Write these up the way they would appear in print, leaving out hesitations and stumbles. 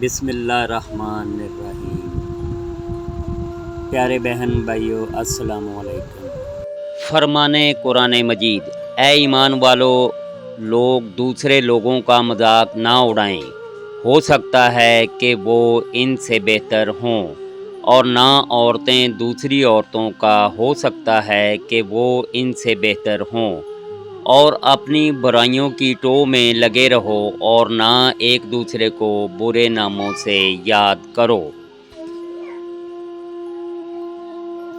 بسم اللہ الرحمن الرحیم۔ پیارے بہن بھائیو، السلام علیکم۔ فرمانے قرآن مجید، اے ایمان والو، لوگ دوسرے لوگوں کا مذاق نہ اڑائیں، ہو سکتا ہے کہ وہ ان سے بہتر ہوں، اور نہ عورتیں دوسری عورتوں کا، ہو سکتا ہے کہ وہ ان سے بہتر ہوں، اور اپنی برائیوں کی ٹو میں لگے رہو، اور نہ ایک دوسرے کو برے ناموں سے یاد کرو۔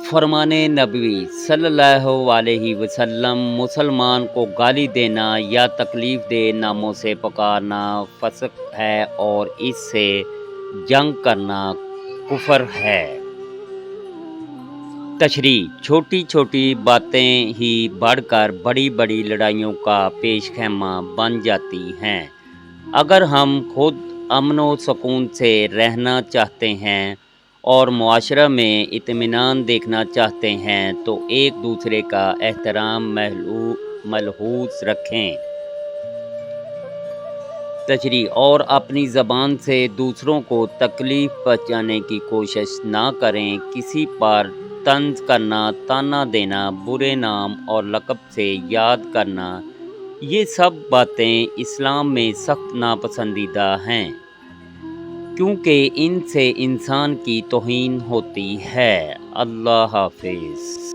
فرمان نبوی صلی اللہ علیہ وسلم، مسلمان کو گالی دینا یا تکلیف دہ ناموں سے پکارنا فسق ہے، اور اس سے جنگ کرنا کفر ہے۔ تشریح: چھوٹی چھوٹی باتیں ہی بڑھ کر بڑی بڑی لڑائیوں کا پیش خیمہ بن جاتی ہیں۔ اگر ہم خود امن و سکون سے رہنا چاہتے ہیں اور معاشرہ میں اطمینان دیکھنا چاہتے ہیں تو ایک دوسرے کا احترام ملحوظ رکھیں۔ تشریح: اور اپنی زبان سے دوسروں کو تکلیف پہنچانے کی کوشش نہ کریں۔ کسی پر طنز کرنا، طعنہ دینا، برے نام اور لقب سے یاد کرنا، یہ سب باتیں اسلام میں سخت ناپسندیدہ ہیں، کیونکہ ان سے انسان کی توہین ہوتی ہے۔ اللہ حافظ۔